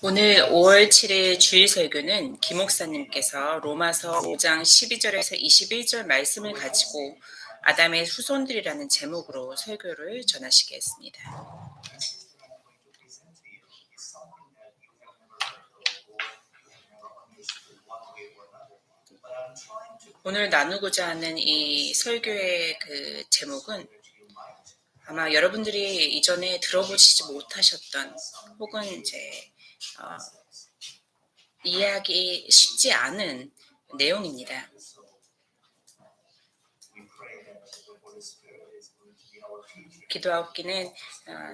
오늘 5월 7일 주일 설교는 김 목사님께서 로마서 5장 12절에서 21절 말씀을 가지고 아담의 후손들이라는 제목으로 설교를 전하시겠습니다. 오늘 나누고자 하는 이 설교의 그 제목은 아마 여러분들이 이전에 들어보시지 못하셨던 혹은 이제 이해하기 쉽지 않은 내용입니다. 기도하옵기는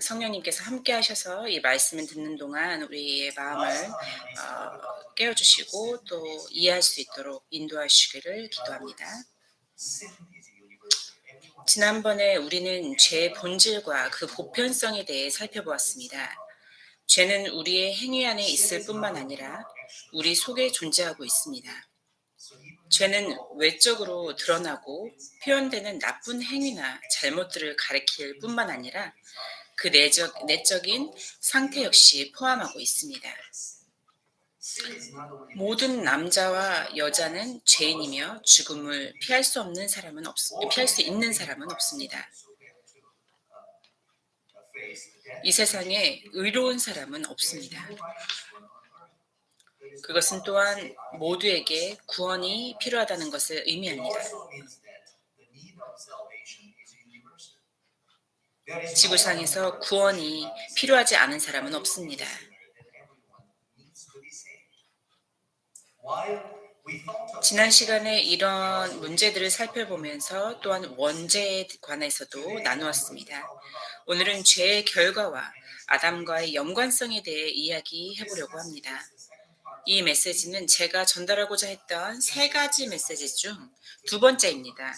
성령님께서 함께 하셔서 이 말씀을 듣는 동안 우리의 마음을 깨워주시고 또 이해할 수 있도록 인도하시기를 기도합니다. 지난번에 우리는 죄의 본질과 그 보편성에 대해 살펴보았습니다. 죄는 우리의 행위 안에 있을 뿐만 아니라 우리 속에 존재하고 있습니다. 죄는 외적으로 드러나고 표현되는 나쁜 행위나 잘못들을 가리킬 뿐만 아니라 그 내적인 상태 역시 포함하고 있습니다. 모든 남자와 여자는 죄인이며 죽음을 피할 수 있는 사람은 없습니다. 이 세상에 의로운 사람은 없습니다. 그것은 또한 모두에게 구원이 필요하다는 것을 의미합니다. 지구상에서 구원이 필요하지 않은 사람은 없습니다. 지난 시간에 이런 문제들을 살펴보면서 또한 원죄에 관해서도 나누었습니다. 오늘은 죄의 결과와 아담과의 연관성에 대해 이야기해 보려고 합니다. 이 메시지는 제가 전달하고자 했던 3가지 메시지 중 2번째입니다.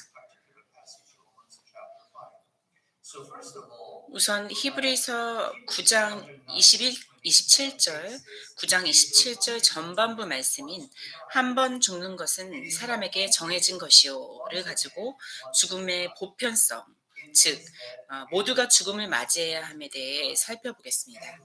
우선 히브리서 9장 27절, 9장 27절 전반부 말씀인 한 번 죽는 것은 사람에게 정해진 것이요를 가지고 죽음의 보편성, 즉 모두가 죽음을 맞이해야 함에 대해 살펴보겠습니다.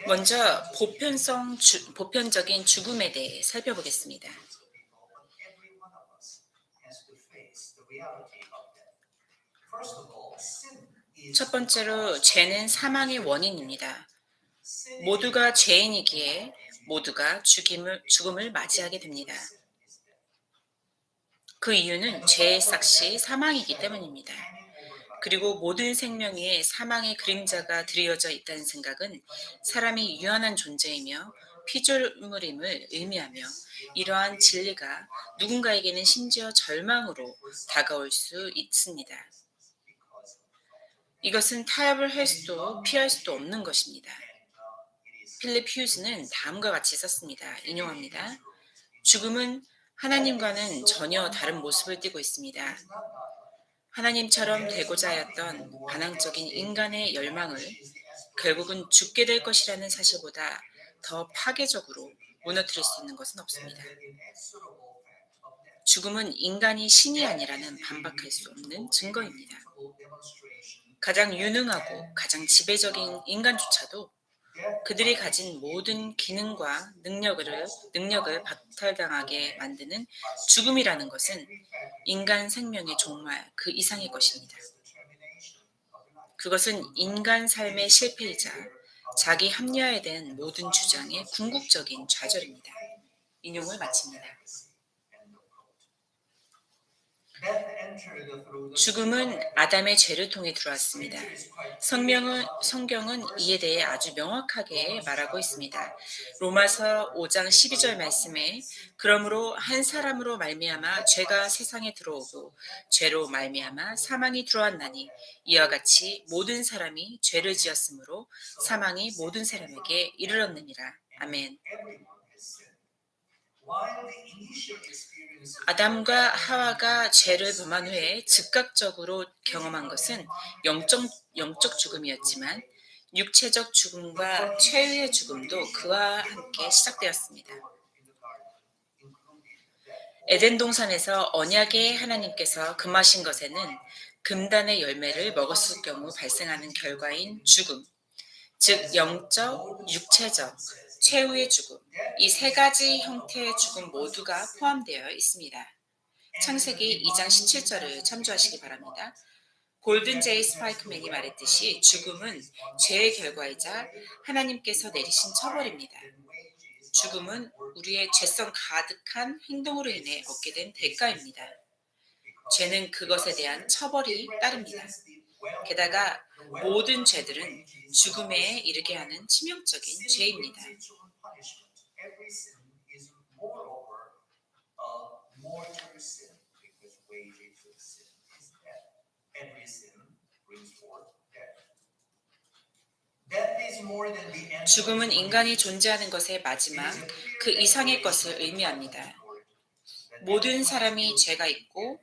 먼저 보편적인 죽음에 대해 살펴보겠습니다. 첫 번째로 죄는 사망의 원인입니다. 모두가 죄인이기에 모두가 죽음을 맞이하게 됩니다. 그 이유는 죄의 삭시 사망이기 때문입니다. 그리고 모든 생명 위에 사망의 그림자가 드리워져 있다는 생각은 사람이 유한한 존재이며 피조물임을 의미하며 이러한 진리가 누군가에게는 심지어 절망으로 다가올 수 있습니다. 이것은 타협을 할 수도 피할 수도 없는 것입니다. 필립 휴즈는 다음과 같이 썼습니다. 인용합니다. 죽음은 하나님과는 전혀 다른 모습을 띠고 있습니다. 하나님처럼 되고자 하였던 반항적인 인간의 열망을 결국은 죽게 될 것이라는 사실보다 더 파괴적으로 무너뜨릴 수 있는 것은 없습니다. 죽음은 인간이 신이 아니라는 반박할 수 없는 증거입니다. 가장 유능하고 가장 지배적인 인간조차도 그들이 가진 모든 기능과 능력을 박탈당하게 만드는 죽음이라는 것은 인간 생명의 정말 그 이상의 것입니다. 그것은 인간 삶의 실패이자 자기 합리화에 대한 모든 주장의 궁극적인 좌절입니다. 인용을 마칩니다. 죽음은 아담의 죄를 통해 들어왔습니다. 성경은 이에 대해 아주 명확하게 말하고 있습니다. 로마서 5장 12절 말씀에 그러므로 한 사람으로 말미암아 죄가 세상에 들어오고 죄로 말미암아 사망이 들어왔나니 이와 같이 모든 사람이 죄를 지었으므로 사망이 모든 사람에게 이르렀느니라. 아멘. 아담과 하와가 죄를 범한 후에 즉각적으로 경험한 것은 영적 죽음이었지만 육체적 죽음과 최후의 죽음도 그와 함께 시작되었습니다. 에덴 동산에서 언약의 하나님께서 금하신 것에는 금단의 열매를 먹었을 경우 발생하는 결과인 죽음, 즉 영적, 육체적, 최후의 죽음, 이 세 가지 형태의 죽음 모두가 포함되어 있습니다. 창세기 2장 17절을 참조하시기 바랍니다. 골든 제이 스파이크맨이 말했듯이 죽음은 죄의 결과이자 하나님께서 내리신 처벌입니다. 죽음은 우리의 죄성 가득한 행동으로 인해 얻게 된 대가입니다. 죄는 그것에 대한 처벌이 따릅니다. 게다가 모든 죄들은 죽음에 이르게 하는 치명적인 죄입니다. 죽음은 인간이 존재하는 것의 마지막, 그 이상의 것을 의미합니다. 모든 사람이 죄가 있고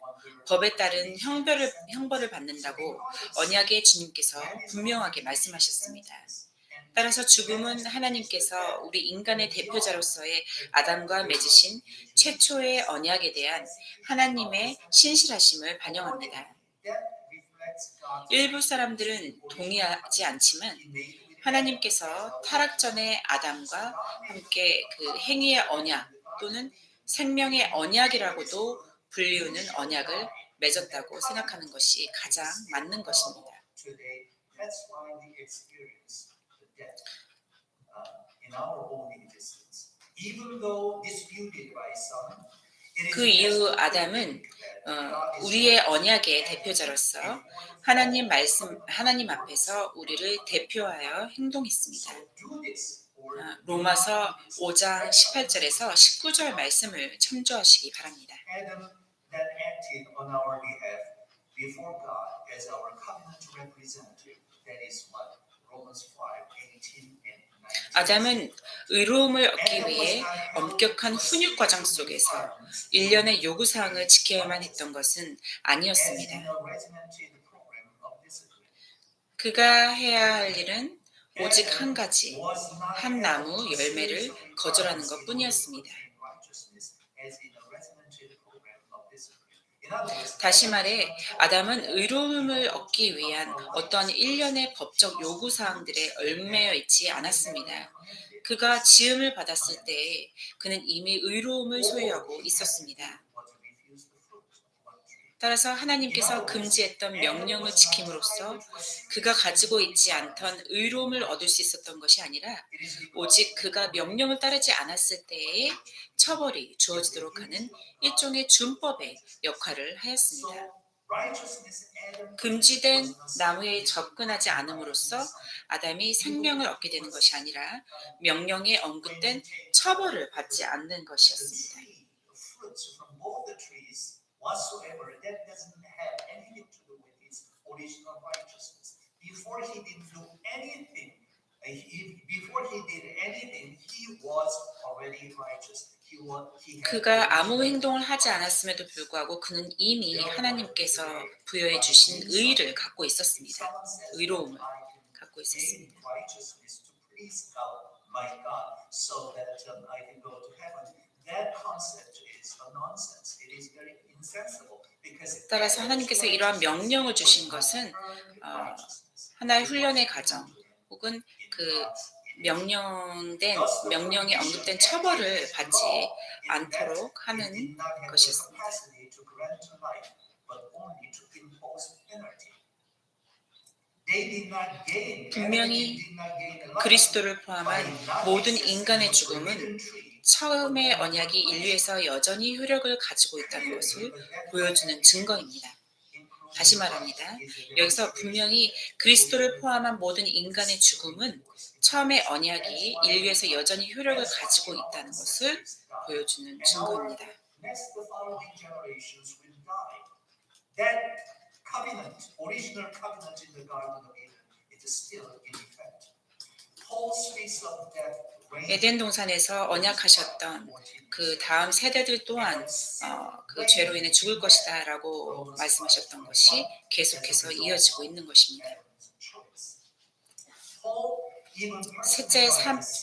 법에 따른 형벌을 받는다고 언약의 주님께서 분명하게 말씀하셨습니다. 따라서 죽음은 하나님께서 우리 인간의 대표자로서의 아담과 맺으신 최초의 언약에 대한 하나님의 신실하심을 반영합니다. 일부 사람들은 동의하지 않지만 하나님께서 타락 전에 아담과 함께 그 행위의 언약 또는 생명의 언약이라고도 불리우는 언약을 맺었다고 생각하는 것이 가장 맞는 것입니다. 그 이후 아담은 우리의 언약의 대표자로서 하나님 앞에서 우리를 대표하여 행동했습니다. 로마서 5장 18절에서 19절 말씀을 참조하시기 바랍니다. 아담은 의로움을 얻기 위해 엄격한 훈육 과정 속에서 일련의 요구사항을 지켜야만 했던 것은 아니었습니다. 그가 해야 할 일은 오직 한 가지, 한 나무 열매를 거절하는 것 뿐이었습니다. 다시 말해, 아담은 의로움을 얻기 위한 어떤 일련의 법적 요구사항들에 얽매여 있지 않았습니다. 그가 지음을 받았을 때 그는 이미 의로움을 소유하고 있었습니다. 따라서 하나님께서 금지했던 명령을 지킴으로써 그가 가지고 있지 않던 의로움을 얻을 수 있었던 것이 아니라 오직 그가 명령을 따르지 않았을 때에 처벌이 주어지도록 하는 일종의 준법의 역할을 하였습니다. 금지된 나무에 접근하지 않음으로써 아담이 생명을 얻게 되는 것이 아니라 명령에 언급된 처벌을 받지 않는 것이었습니다. 그가 아무 행동을 하지 않았음에도 불구하고 그는 이미 하나님께서 부여해 주신 의를 갖고 있었습니다. 의로움을 갖고 있었습니다. 따라서 하나님께서 이러한 명령을 주신 것은 하나의 훈련의 과정 혹은 그 명령에 언급된 처벌을 받지 않도록 하는 것이었습니다. 분명히 그리스도를 포함한 모든 인간의 죽음은 처음의 언약이 인류에서 여전히 효력을 가지고 있다는 것을 보여주는 증거입니다. 다시 말합니다. 여기서 분명히 그리스도를 포함한 모든 인간의 죽음은 처음의 언약이 인류에서 여전히 효력을 가지고 있다는 것을 보여주는 증거입니다. 에덴 동산에서 언약하셨던 그 다음 세대들 또한 그 죄로 인해 죽을 것이다라고 말씀하셨던 것이 계속해서 이어지고 있는 것입니다. 셋째,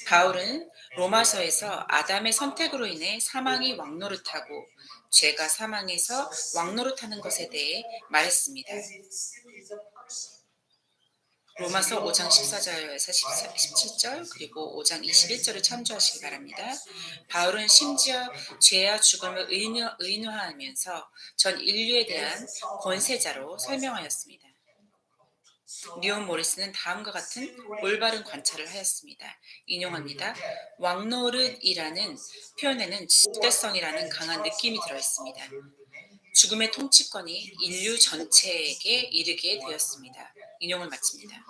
바울은 로마서에서 아담의 선택으로 인해 사망이 왕노릇하고 죄가 사망해서 왕노릇하는 것에 대해 말했습니다. 로마서 5장 14절에서 17절 그리고 5장 21절을 참조하시기 바랍니다. 바울은 심지어 죄와 죽음을 의인화하면서 전 인류에 대한 권세자로 설명하였습니다. 리온 모리스는 다음과 같은 올바른 관찰을 하였습니다. 인용합니다. 왕노릇이라는 표현에는 지대성이라는 강한 느낌이 들어있습니다. 죽음의 통치권이 인류 전체에게 이르게 되었습니다. 인용을 마칩니다.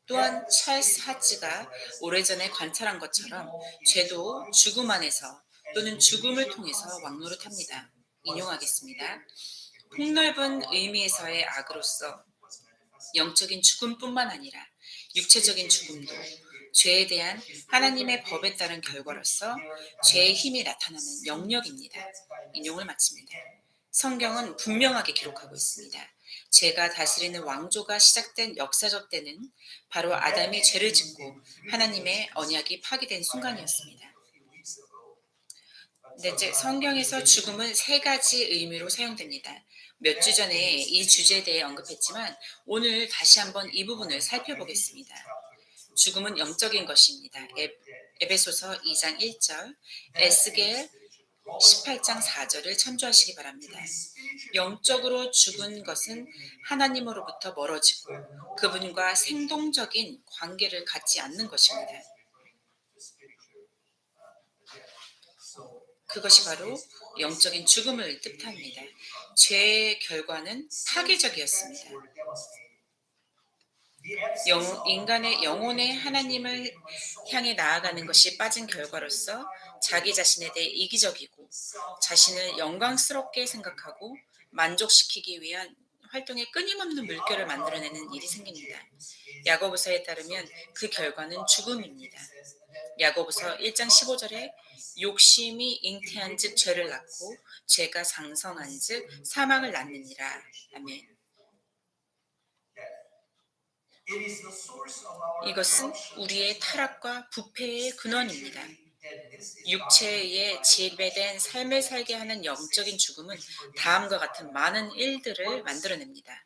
또한 찰스 하츠가 오래전에 관찰한 것처럼 죄도 죽음 안에서 또는 죽음을 통해서 왕노릇합니다. 인용하겠습니다. 폭넓은 의미에서의 악으로서 영적인 죽음뿐만 아니라 육체적인 죽음도 죄에 대한 하나님의 법에 따른 결과로서 죄의 힘이 나타나는 영역입니다. 인용을 마칩니다. 성경은 분명하게 기록하고 있습니다. 죄가 다스리는 왕조가 시작된 역사적 때는 바로 아담이 죄를 짓고 하나님의 언약이 파기된 순간이었습니다. 넷째, 성경에서 죽음은 세 가지 의미로 사용됩니다. 몇 주 전에 이 주제에 대해 언급했지만 오늘 다시 한번 이 부분을 살펴보겠습니다. 죽음은 영적인 것입니다. 에베소서 2장 1절, 에스겔 18장 4절을 참조하시기 바랍니다. 영적으로 죽은 것은 하나님으로부터 멀어지고 그분과 생동적인 관계를 갖지 않는 것입니다. 그것이 바로 영적인 죽음을 뜻합니다. 죄의 결과는 파괴적이었습니다. 인간의 영혼의 하나님을 향해 나아가는 것이 빠진 결과로서 자기 자신에 대해 이기적이고 자신을 영광스럽게 생각하고 만족시키기 위한 활동에 끊임없는 물결을 만들어내는 일이 생깁니다. 야고보서에 따르면 그 결과는 죽음입니다. 야고보서 1장 15절에 욕심이 잉태한 즉 죄를 낳고 죄가 장성한 즉 사망을 낳느니라. 아멘. 이것은 우리의 타락과 부패의 근원입니다. 육체에 의해 지배된 삶을 살게 하는 영적인 죽음은 다음과 같은 많은 일들을 만들어냅니다.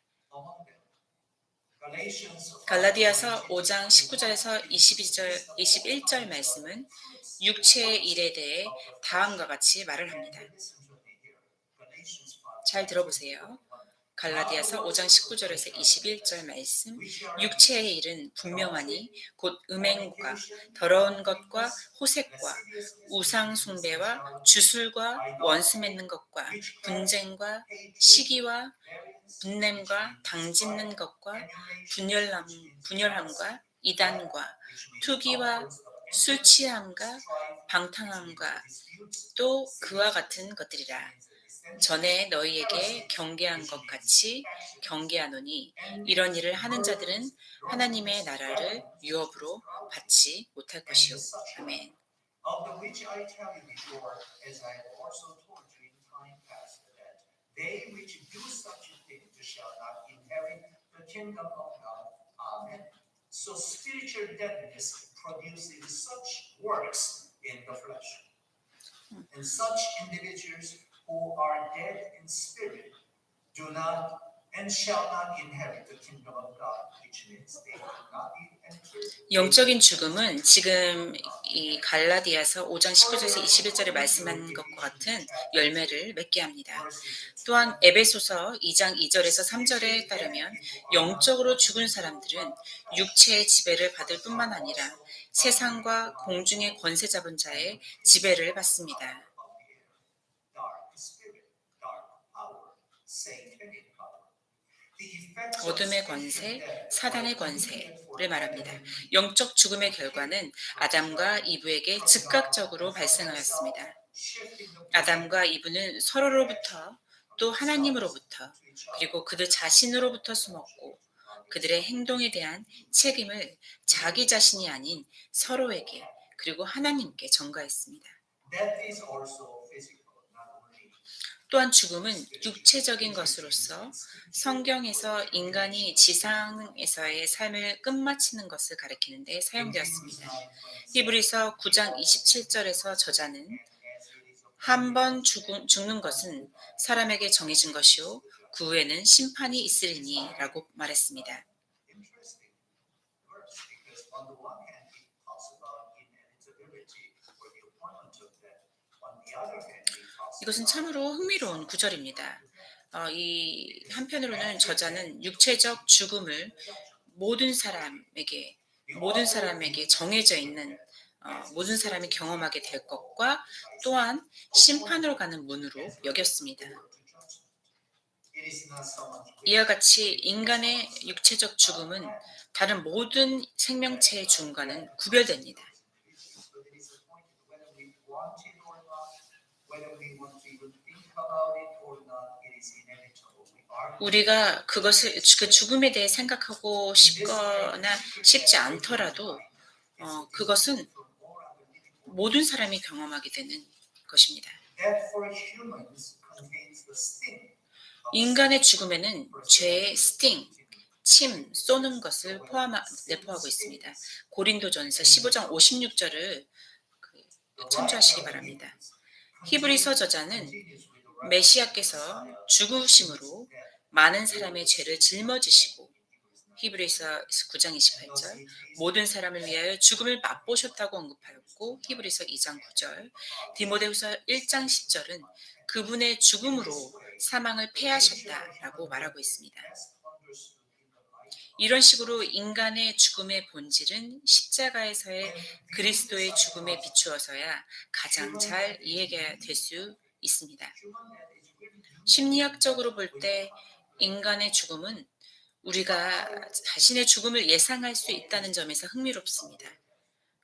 갈라디아서 5장 19절에서 21절 말씀은 육체의 일에 대해 다음과 같이 말을 합니다. 잘 들어보세요. 갈라디아서 5장 19절에서 21절 말씀, 육체의 일은 분명하니 곧 음행과 더러운 것과 호색과 우상 숭배와 주술과 원수 맺는 것과 분쟁과 시기와 분냄과 당짓는 것과 분열함과 이단과 투기와 술 취함과 방탕함과 또 그와 같은 것들이라. 전에 너희에게 경계한 것 같이 경계하노니 이런 일을 하는 자들은 하나님의 나라를 유업으로 받지 못할 것이요. 아멘. So spiritual deadness produces such works in the flesh. And such individuals who are dead in spirit do not and shall not inherit the kingdom of God, which means they will not enter. 영적인 죽음은 지금 이 갈라디아서 5장 19절에서 21절에 말씀한 것과 같은 열매를 맺게 합니다. 또한 에베소서 2장 2절에서 3절에 따르면 영적으로 죽은 사람들은 육체의 지배를 받을 뿐만 아니라 세상과 공중의 권세 잡은 자의 지배를 받습니다. 어둠의 권세, 사단의 권세를 말합니다. 영적 죽음의 결과는 아담과 이브에게 즉각적으로 발생하였습니다. 아담과 이브는 서로로부터 또 하나님으로부터 그리고 그들 자신으로부터 숨었고 그들의 행동에 대한 책임을 자기 자신이 아닌 서로에게 그리고 하나님께 전가했습니다. 또한 죽음은 육체적인 것으로서 성경에서 인간이 지상에서의 삶을 끝마치는 것을 가리키는 데 사용되었습니다. 히브리서 9장 27절에서 저자는 한 번 죽는 것은 사람에게 정해진 것이요 그 후에는 심판이 있으리니라고 말했습니다. Interesting verse because on the one hand it talks about inevitability or the appointment of death. On the other hand it talks 이것은 about 참으로 흥미로운 구절입니다. 이 한편으로는 저자는 육체적 죽음을 모든 사람에게 정해져 있는 모든 사람이 경험하게 될 것과 또한 심판으로 가는 문으로 여겼습니다. it is not someone's 이와 같이 인간의 육체적 죽음은 다른 모든 생명체의 죽음과는 구별됩니다. but it is appointed whether we want it or not, whether we want to even think about it or not, it is inevitable. We are 우리가 그 죽음에 대해 생각하고 싶거나 싶지 않더라도 그것은 모든 사람이 경험하게 되는 것입니다. death for humans contains the sting of 인간의 죽음에는 죄의 스팅, 침, 쏘는 것을 내포하고 있습니다. 고린도전서 15장 56절을 참조하시기 바랍니다. 히브리서 저자는 메시아께서 죽으심으로 많은 사람의 죄를 짊어지시고 히브리서 9장 28절 모든 사람을 위하여 죽음을 맛보셨다고 언급하였고 히브리서 2장 9절 디모데후서 1장 10절은 그분의 죽음으로 사망을 패하셨다라고 말하고 있습니다. 이런 식으로 인간의 죽음의 본질은 십자가에서의 그리스도의 죽음에 비추어서야 가장 잘 이해가 될 수 있습니다. 심리학적으로 볼 때 인간의 죽음은 우리가 자신의 죽음을 예상할 수 있다는 점에서 흥미롭습니다.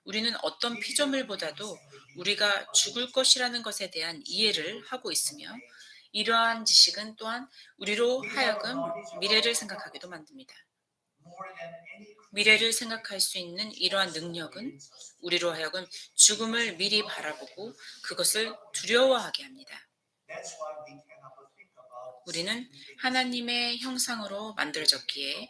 우리는 어떤 피조물보다도 우리가 죽을 것이라는 것에 대한 이해를 하고 있으며 이러한 지식은 또한 우리로 하여금 미래를 생각하게도 만듭니다. 미래를 생각할 수 있는 이러한 능력은 우리로 하여금 죽음을 미리 바라보고 그것을 두려워하게 합니다. 우리는 하나님의 형상으로 만들어졌기에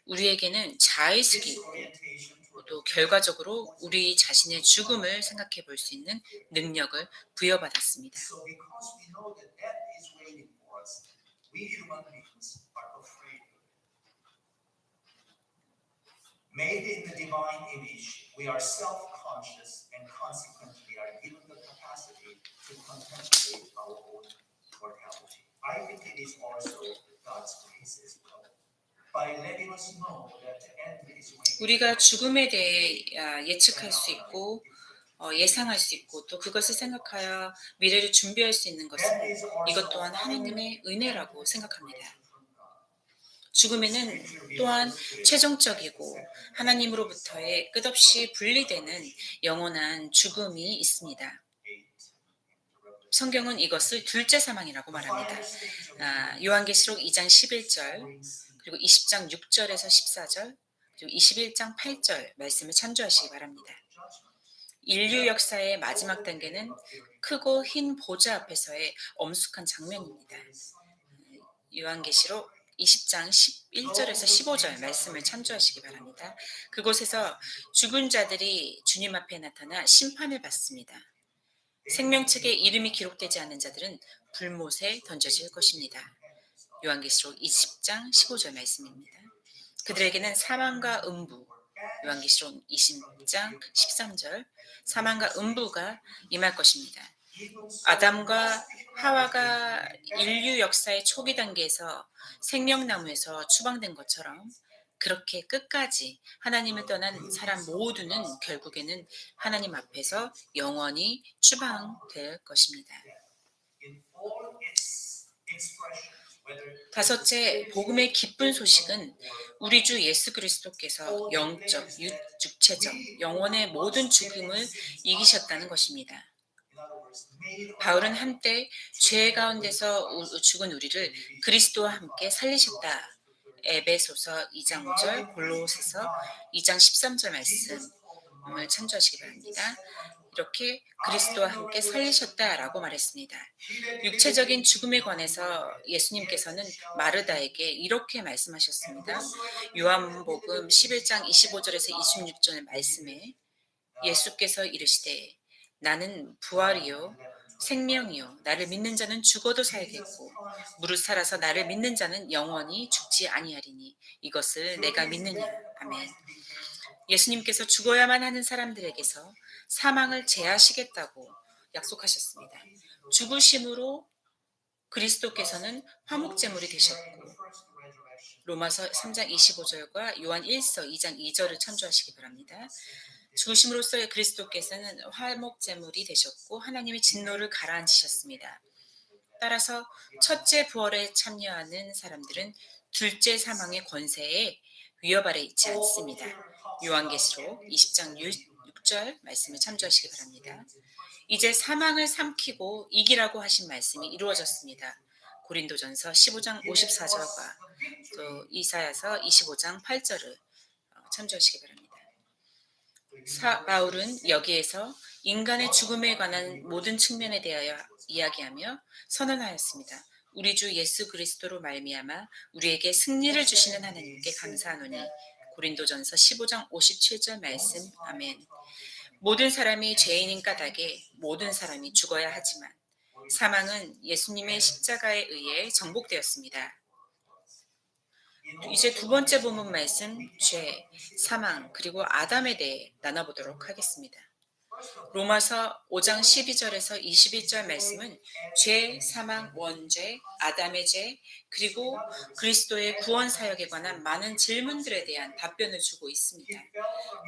우리에게는 자의식이 있고 또 결과적으로 우리 자신의 죽음을 생각해 볼 수 있는 능력을 부여받았습니다. So because we know that death is waiting for us, we human beings are afraid of it. Made in the divine image, we are self-conscious and consequently are given the capacity to contemplate our own mortality. I think it is also God's grace as well. By letting us know that the end is waiting. 우리가 죽음에 대해 예측할 수 있고 예상할 수 있고 또 그것을 생각하여 미래를 준비할 수 있는 것은 이것 또한 하나님의 은혜라고 생각합니다. 죽음에는 또한 최종적이고 하나님으로부터의 끝없이 분리되는 영원한 죽음이 있습니다. 성경은 이것을 둘째 사망이라고 말합니다. 요한계시록 2장 11절 그리고 20장 6절에서 14절 그리고 21장 8절 말씀을 참조하시기 바랍니다. 인류 역사의 마지막 단계는 크고 흰 보좌 앞에서의 엄숙한 장면입니다. 요한계시록 20장 11절에서 15절 말씀을 참조하시기 바랍니다. 그곳에서 죽은 자들이 주님 앞에 나타나 심판을 받습니다. 생명책에 이름이 기록되지 않은 자들은 불못에 던져질 것입니다. 요한계시록 20장 15절 말씀입니다. 그들에게는 사망과 음부, 요한계시록 20장 13절, 사망과 음부가 임할 것입니다. 아담과 하와가 인류 역사의 초기 단계에서 생명나무에서 추방된 것처럼 그렇게 끝까지 하나님을 떠난 사람 모두는 결국에는 하나님 앞에서 영원히 추방될 것입니다. 다섯째, 복음의 기쁜 소식은 우리 주 예수 그리스도께서 영적, 육체적, 영혼의 모든 죽음을 이기셨다는 것입니다. 바울은 한때 죄 가운데서 죽은 우리를 그리스도와 함께 살리셨다. 에베소서 2장 5절, 골로새서 2장 13절 말씀을 참조하시기 바랍니다. 이렇게 그리스도와 함께 살리셨다라고 말했습니다. 육체적인 죽음에 관해서 예수님께서는 마르다에게 이렇게 말씀하셨습니다. 요한복음 11장 25절에서 26절 말씀에 예수께서 이르시되 나는 부활이요 생명이요 나를 믿는 자는 죽어도 살겠고 무릇 살아서 나를 믿는 자는 영원히 죽지 아니하리니 이것을 내가 믿느냐. 아멘. 예수님께서 죽어야만 하는 사람들에게서 사망을 제하시겠다고 약속하셨습니다. 죽으심으로 그리스도께서는 화목제물이 되셨고 로마서 3장 25절과 요한 1서 2장 2절을 참조하시기 바랍니다. 죽으심으로써 그리스도께서는 화목제물이 되셨고 하나님의 진노를 가라앉히셨습니다. 따라서 첫째 부활에 참여하는 사람들은 둘째 사망의 권세에 위협 아래 있지 않습니다. 요한계시록 20장 6절 말씀을 참조하시기 바랍니다. 이제 사망을 삼키고 이기라고 하신 말씀이 이루어졌습니다. 고린도전서 15장 54절과 또 이사야서 25장 8절을 참조하시기 바랍니다. 바울은 여기에서 인간의 죽음에 관한 모든 측면에 대하여 이야기하며 선언하였습니다. 우리 주 예수 그리스도로 말미암아 우리에게 승리를 주시는 하나님께 감사하노니 고린도전서 15장 57절 말씀. 아멘. 모든 사람이 죄인인 까닭에 모든 사람이 죽어야 하지만 사망은 예수님의 십자가에 의해 정복되었습니다. 이제 두 번째 본문 말씀, 죄, 사망, 그리고 아담에 대해 나눠보도록 하겠습니다. 로마서 5장 12절에서 21절 말씀은 죄, 사망, 원죄, 아담의 죄, 그리고 그리스도의 구원 사역에 관한 많은 질문들에 대한 답변을 주고 있습니다.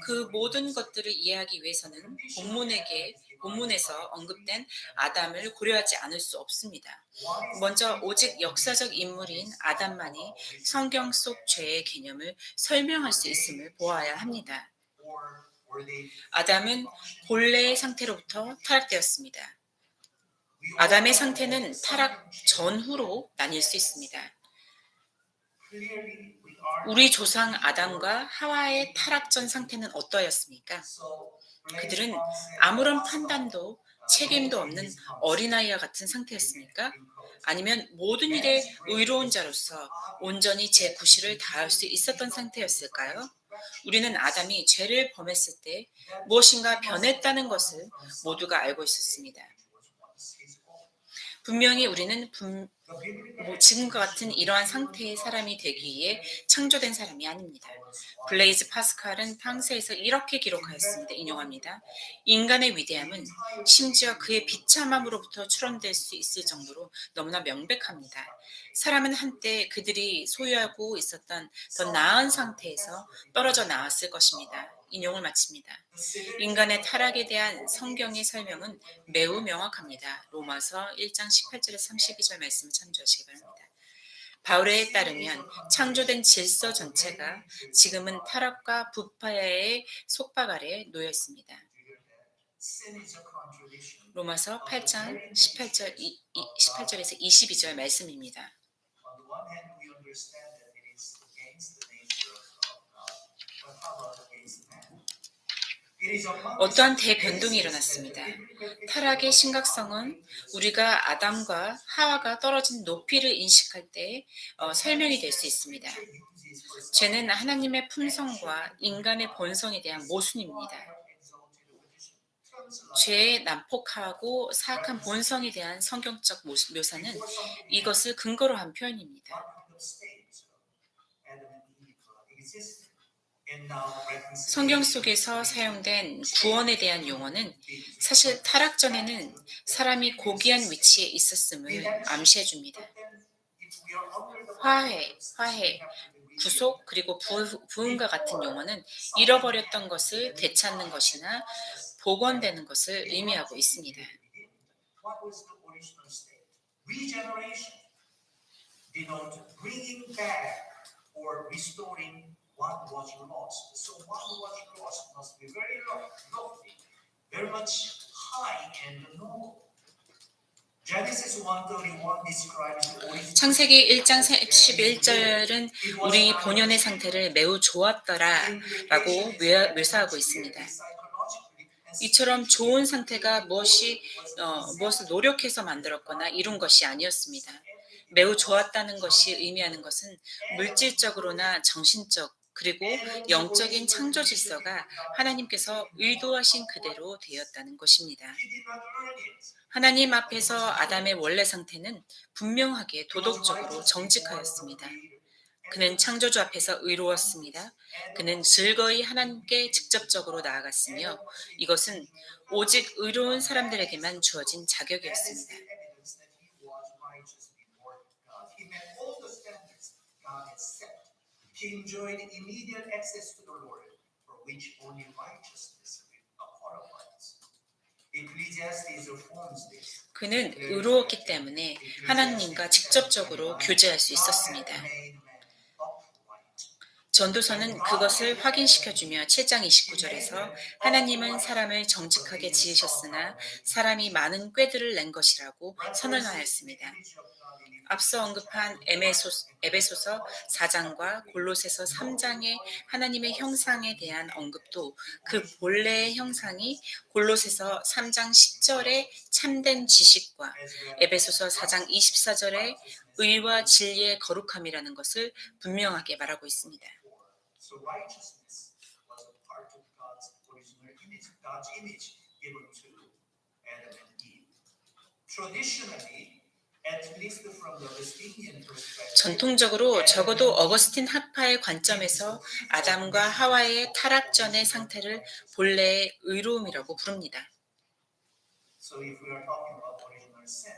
그 모든 것들을 이해하기 위해서는 본문에서 언급된 아담을 고려하지 않을 수 없습니다. 먼저 오직 역사적 인물인 아담만이 성경 속 죄의 개념을 설명할 수 있음을 보아야 합니다. 아담은 본래의 상태로부터 타락되었습니다. 아담의 상태는 타락 전후로 나뉠 수 있습니다. 우리 조상 아담과 하와의 타락 전 상태는 어떠했습니까? 그들은 아무런 판단도 책임도 없는 어린아이와 같은 상태였습니까? 아니면 모든 일에 의로운 자로서 온전히 제 구실을 다할 수 있었던 상태였을까요? 우리는 아담이 죄를 범했을 때 무엇인가 변했다는 것을 모두가 알고 있었습니다. 분명히 우리는 지금과 같은 이러한 상태의 사람이 되기 위해 창조된 사람이 아닙니다. 블레이즈 파스칼은 탕세에서 이렇게 기록하였습니다. 인용합니다. 인간의 위대함은 심지어 그의 비참함으로부터 추론될 수 있을 정도로 너무나 명백합니다. 사람은 한때 그들이 소유하고 있었던 더 나은 상태에서 떨어져 나왔을 것입니다. 인용을 마칩니다. 인간의 타락에 대한 성경의 설명은 매우 명확합니다. 로마서 1장 18절에서 32절 말씀을 참조하시기 바랍니다. 바울에 따르면 창조된 질서 전체가 지금은 타락과 부패의 속박 아래 놓여 있습니다. 로마서 8장 18절에서 22절 말씀입니다. 어떠한 대변동이 일어났습니다. 타락의 심각성은 우리가 아담과 하와가 떨어진 높이를 인식할 때 설명이 될 수 있습니다. 죄는 하나님의 품성과 인간의 본성에 대한 모순입니다. 죄의 난폭하고 사악한 본성에 대한 성경적 묘사는 이것을 근거로 한 표현입니다. 성경 속에서 사용된 구원에 대한 용어는 사실 타락 전에는 사람이 고귀한 위치에 있었음을 암시해 줍니다. 화해, 구속 그리고 부흥과 같은 용어는 잃어버렸던 것을 되찾는 것이나 복원되는 것을 의미하고 있습니다. What was lost. So what was lost must be very lofty, very much high and noble. Genesis 1:31 describes the origin. 창세기 1장 11절은 우리 본연의 상태를 매우 좋았더라라고 묘사하고 있습니다. 이처럼 좋은 상태가 무엇을 노력해서 만들었거나 이룬 것이 아니었습니다. 매우 좋았다는 것이 의미하는 것은 물질적으로나 정신적 그리고 영적인 창조 질서가 하나님께서 의도하신 그대로 되었다는 것입니다. He did not earn it. 하나님 앞에서 아담의 원래 상태는 분명하게 He was 도덕적으로 righteous before the 정직하였습니다. Creator. 그는 창조주 앞에서 의로웠습니다. 그는 즐거이 하나님께 직접적으로 나아갔으며 이것은 오직 의로운 사람들에게만 주어진 That is 자격이었습니다. the evidence that he was righteous before God. He met all the standards God had set. He enjoyed immediate access to the Lord, for which only righteousness qualifies. Ecclesiastes affirms this. 그는 의로웠기 때문에 하나님과 직접적으로 교제할 수 있었습니다. God had made man upright. 전도서는 그것을 확인시켜주며 7장 29절에서 하나님은 사람을 정직하게 지으셨으나 사람이 많은 꾀들을 낸 것이라고 선언하였습니다. 앞서 언급한 에베소서 4장과 골로새서 3장의 하나님의 형상에 대한 언급도 그 본래의 형상이 골로새서 3장 10절의 참된 지식과 에베소서 4장 24절의 의와 진리의 거룩함이라는 것을 분명하게 말하고 있습니다. So righteousness was a part of God's original image, God's image given to Adam and Eve. Traditionally, at least from the Augustinian perspective, 전통적으로 적어도 어거스틴 학파의 관점에서 아담과 하와의 타락 전의 상태를 본래의 의로움이라고 부릅니다. so if we are talking about original sin,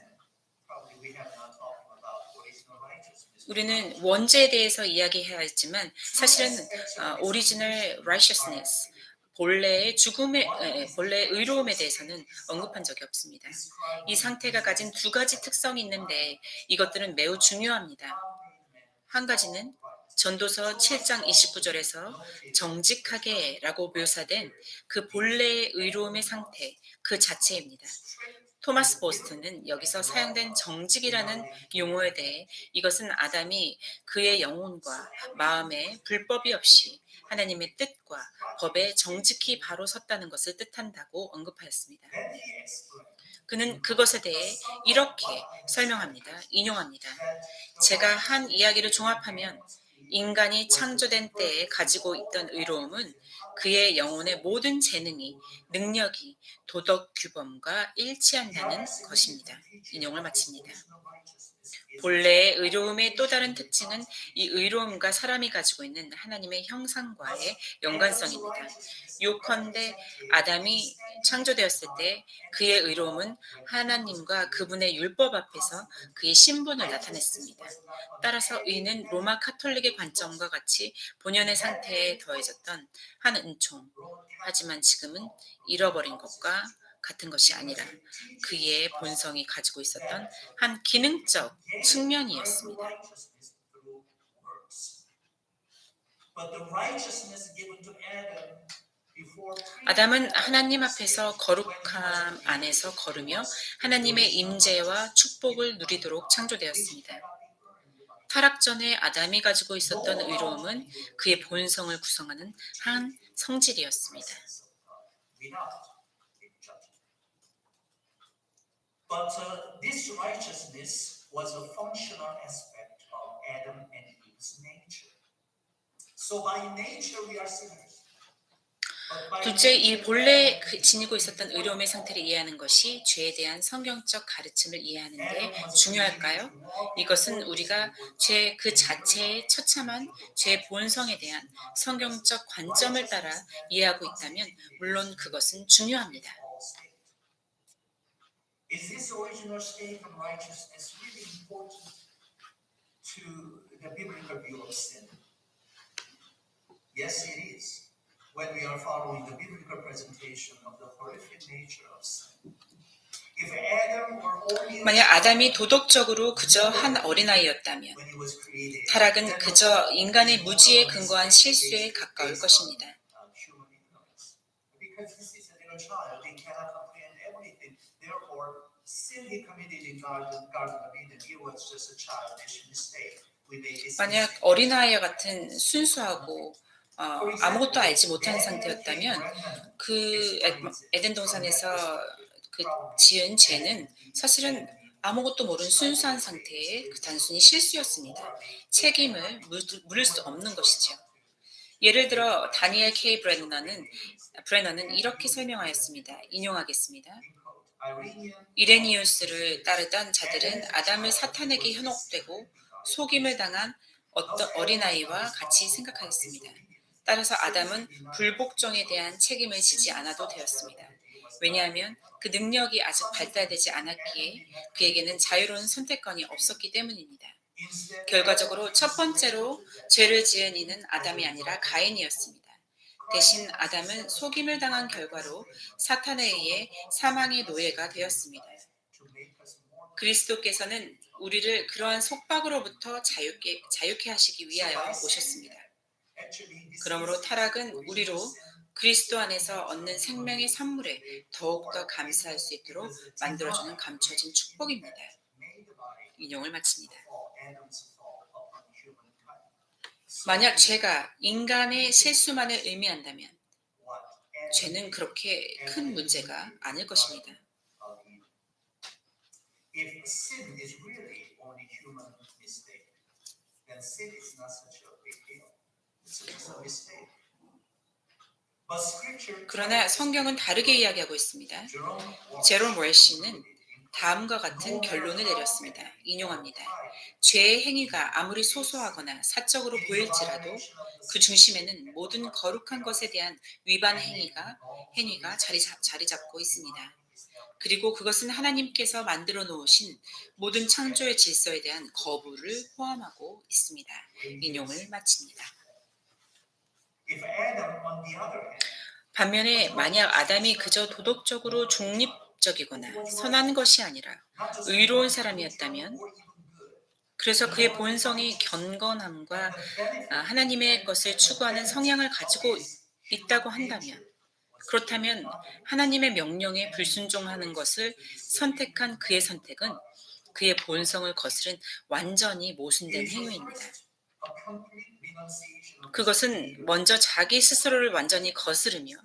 probably we have not talked about original righteousness. 우리는 원죄에 대해서 이야기해야 했지만 사실은 오리지널 righteousness, 본래의 본래의 의로움에 대해서는 언급한 적이 없습니다. 이 상태가 가진 두 가지 특성이 있는데 이것들은 매우 중요합니다. 한 가지는 전도서 7장 29절에서 정직하게라고 묘사된 그 본래의 의로움의 상태 그 자체입니다. 토마스 보스턴은 여기서 사용된 정직이라는 용어에 대해 이것은 아담이 그의 영혼과 마음에 불법이 없이 하나님의 뜻과 법에 정직히 바로 섰다는 것을 뜻한다고 언급하였습니다. Then he explained 그는 그것에 대해 이렇게 설명합니다. 인용합니다. 제가 한 이야기를 종합하면 인간이 창조된 때에 가지고 있던 의로움은 그의 영혼의 모든 재능이, 능력이 도덕 규범과 일치한다는 것입니다. 인용을 마칩니다. 본래의 의로움의 또 다른 특징은 이 의로움과 사람이 가지고 있는 하나님의 형상과의 연관성입니다. 요컨대 아담이 창조되었을 때 그의 의로움은 하나님과 그분의 율법 앞에서 그의 신분을 나타냈습니다. 따라서 의는 로마 카톨릭의 관점과 같이 본연의 상태에 더해졌던 한 은총, 하지만 지금은 잃어버린 것과 같은 것이 아니라 그의 본성이 가지고 있었던 한 기능적 측면이었습니다. 아담은 하나님 앞에서 거룩함 안에서 걸으며 하나님의 임재와 축복을 누리도록 창조되었습니다. 타락 전에 아담이 가지고 있었던 의로움은 그의 본성을 구성하는 한 성질이었습니다. But this righteousness was a functional aspect of Adam and Eve's nature. So by nature we are sinners. 둘째, 이 본래 지니고 있었던 의로움의 상태를 이해하는 것이 죄에 대한 성경적 가르침을 이해하는 데 중요할까요? 이것은 우리가 죄 그 자체의 처참한 죄의 본성에 대한 성경적 관점을 따라 이해하고 있다면 물론 그것은 중요합니다. Is this original state of righteousness really important to the biblical view of sin? Yes, it is. When we are following the biblical presentation of the horrific nature of sin. If Adam were only 만약 아담이 도덕적으로 그저 한 어린아이였다면 when he was created, 타락은 그저 인간의 무지에 근거한 실수에 가까울 것입니다. human ignorance. Because this is a little child, they cannot comprehend everything. Therefore, sin he committed in Garden of Eden, he was just a childish mistake. We may dismiss 만약 it. 어린아이와 같은 순수하고 아무것도 알지 못하는 상태였다면 그 에덴 동산에서 그 지은 죄는 사실은 아무것도 모르는 순수한 상태의 그 단순히 실수였습니다. 책임을 물을 수 없는 것이죠. 예를 들어 다니엘 K. 브레너는 이렇게 설명하였습니다. 인용하겠습니다. 이레니우스를 따르던 자들은 아담을 사탄에게 현혹되고 속임을 당한 어떤 어린아이와 같이 생각하였습니다. 따라서 아담은 불복종에 대한 책임을 지지 않아도 되었습니다. 왜냐하면 그 능력이 아직 발달되지 않았기에 그에게는 자유로운 선택권이 없었기 때문입니다. 결과적으로 첫 번째로 죄를 지은 이는 아담이 아니라 가인이었습니다. 대신 아담은 속임을 당한 결과로 사탄에 의해 사망의 노예가 되었습니다. 그리스도께서는 우리를 그러한 속박으로부터 자유케 하시기 위하여 오셨습니다. 그러므로 타락은 우리로 그리스도 안에서 얻는 생명의 선물에 더욱더 감사할 수 있도록 만들어주는 감춰진 축복입니다. 인용을 마칩니다. 만약 죄가 인간의 실수만을 의미한다면 죄는 그렇게 큰 문제가 아닐 것입니다. If sin is really only human mistake, then sin is not such a big deal. It's just a mistake. But scripture 그러나 성경은 다르게 이야기하고 있습니다. 제롬 웰시는 다음과 같은 결론을 내렸습니다. 인용합니다. 죄의 행위가 아무리 소소하거나 사적으로 보일지라도 그 중심에는 모든 거룩한 것에 대한 위반 행위가 자리 잡고 있습니다. 그리고 그것은 하나님께서 만들어 놓으신 모든 창조의 질서에 대한 거부를 포함하고 있습니다. 인용을 마칩니다. 반면에 만약 아담이 그저 도덕적으로 중립적이거나 선한 것이 아니라 의로운 사람이었다면, 그래서 그의 본성이 경건함과 하나님의 것을 추구하는 성향을 가지고 있다고 한다면, 그렇다면 하나님의 명령에 불순종하는 것을 선택한 그의 선택은 그의 본성을 거스른 완전히 모순된 행위입니다. 그것은 먼저 자기 스스로를 완전히 거스르며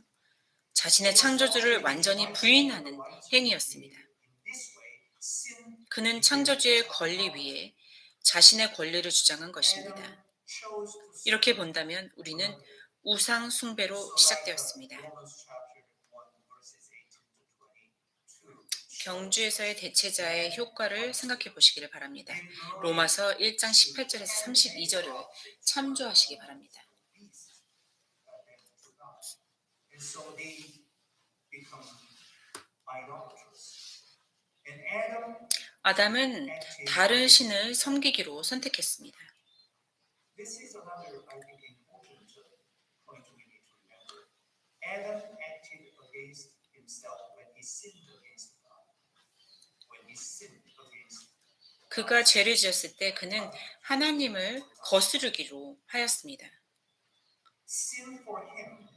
자신의 창조주를 완전히 부인하는 행위였습니다. 그는 창조주의 권리 위에 자신의 권리를 주장한 것입니다. 이렇게 본다면 우리는 우상 숭배로 시작되었습니다. 경주에서의 대체자의 효과를 생각해 보시기를 바랍니다. 로마서 1장 18절에서 32절을 참조하시기 바랍니다. 아담은 다른 신을 섬기기로 선택했습니다. This is another, I think, important point we need to remember. Adam acted against himself when he sinned against God. When he sinned against God. 그가 죄를 지었을 때 그는 하나님을 거스르기로 하였습니다. Sin for him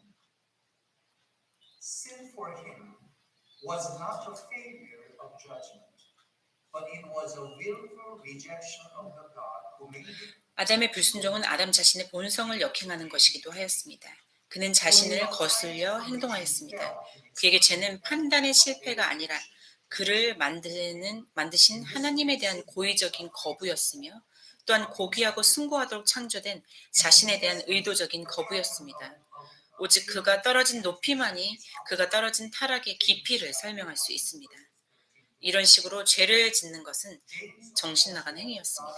was not a failure of judgment, but it was a willful rejection of the God who made it. 아담의 불순종은 아담 자신의 본성을 역행하는 것이기도 하였습니다. 그는 자신을 거슬려 행동하였습니다. 그에게 죄는 판단의 실패가 아니라 그를 만드신 하나님에 대한 고의적인 거부였으며, 또한 고귀하고 숭고하도록 창조된 자신에 대한 의도적인 거부였습니다. 오직 그가 떨어진 높이만이 그가 떨어진 타락의 깊이를 설명할 수 있습니다. 이런 식으로 죄를 짓는 것은 정신 나간 행위였습니다.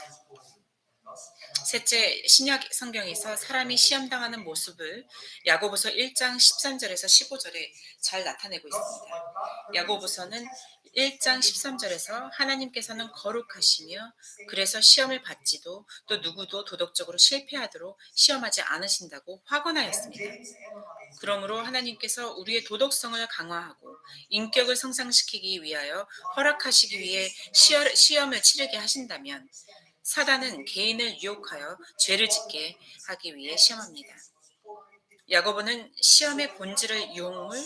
셋째, 신약 성경에서 사람이 시험당하는 모습을 야고보서 1장 13절에서 15절에 잘 나타내고 있습니다. 야고보서는 1장 13절에서 하나님께서는 거룩하시며 그래서 시험을 받지도 또 누구도 도덕적으로 실패하도록 시험하지 않으신다고 확언하였습니다. 그러므로 하나님께서 우리의 도덕성을 강화하고 인격을 성장시키기 위하여 허락하시기 위해 시험을 치르게 하신다면, 사단은 개인을 유혹하여 죄를 짓게 하기 위해 시험합니다. 야고보는 시험의 본질을 유혹물,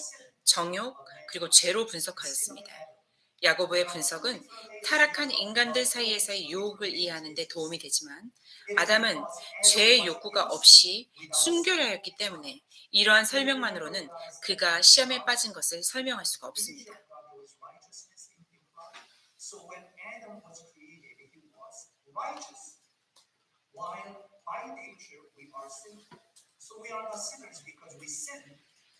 정욕, 그리고 죄로 분석하였습니다. 야고보의 분석은 타락한 인간들 사이에서의 유혹을 이해하는 데 도움이 되지만, 아담은 죄의 욕구가 없이 순결하였기 때문에 이러한 설명만으로는 그가 시험에 빠진 것을 설명할 수가 없습니다. So when Adam was created, he was righteous, while by nature we are sinful. So we are not sinners because we sin,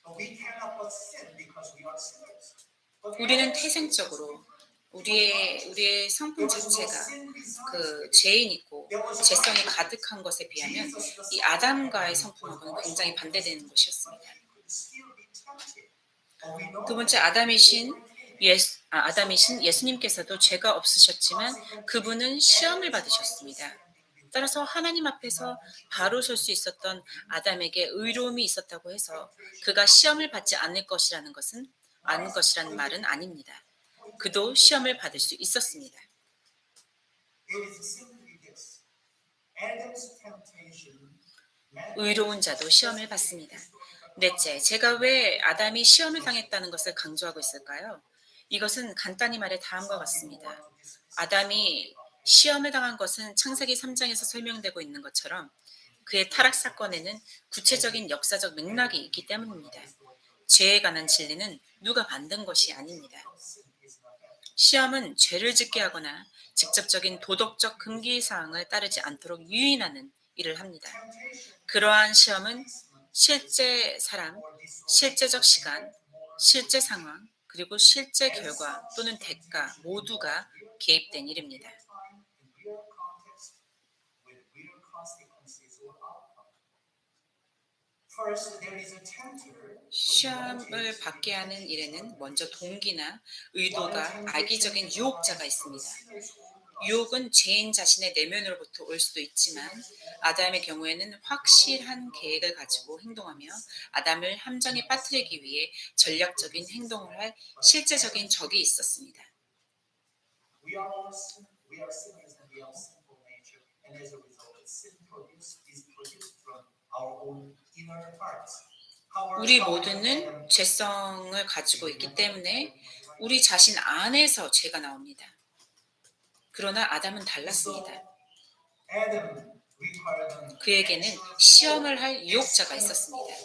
but we cannot but sin because we are sinners. But 우리는 Adam's sin was 태생적으로 different. 우리의 성품 There was no 자체가 sin resides 그 in it. 죄인이고 There was 죄성이 righteousness. 가득한 것에 비하면 Jesus, the 이 Son of 아담과의 God, 성품하고는 was 굉장히 righteous, 반대되는 but 것이었습니다. he could still be tempted. But we know 두 번째, that 아담이신 overcame it. 예수님께서도 죄가 없으셨지만 그분은 시험을 받으셨습니다. 따라서 하나님 앞에서 바로 설 수 있었던 아담에게 의로움이 있었다고 해서 그가 시험을 받지 않을 것이라는 말은 아닙니다. 그도 시험을 받을 수 있었습니다. It is simply this. Adam's temptation 의로운 자도 시험을 받습니다. 넷째, 제가 왜 아담이 시험을 당했다는 것을 강조하고 있을까요? 이것은 간단히 말해 다음과 같습니다. 아담이 시험을 당한 것은 창세기 3장에서 설명되고 있는 것처럼 그의 타락 사건에는 구체적인 역사적 맥락이 있기 때문입니다. 죄에 관한 진리는 누가 만든 것이 아닙니다. 시험은 죄를 짓게 하거나 직접적인 도덕적 금기사항을 따르지 않도록 유인하는 일을 합니다. 그러한 시험은 실제 사람, 실제적 시간, 실제 상황, 그리고 실제 결과 또는 대가 모두가 개입된 일입니다. 시험을 받게 하는 일에는 먼저 동기나 의도가 악의적인 유혹자가 있습니다. 유혹은 죄인 자신의 내면으로부터 올 수도 있지만 아담의 경우에는 확실한 계획을 가지고 행동하며 아담을 함정에 빠뜨리기 위해 전략적인 행동을 할 실제적인 적이 있었습니다. We are sinners and we have sinful nature, and as a result, sin is produced from our own inner parts. 우리 모두는 죄성을 가지고 있기 때문에 우리 자신 안에서 죄가 나옵니다. 그러나 아담은 달랐습니다. 그에게는 시험을 할 유혹자가 있었습니다.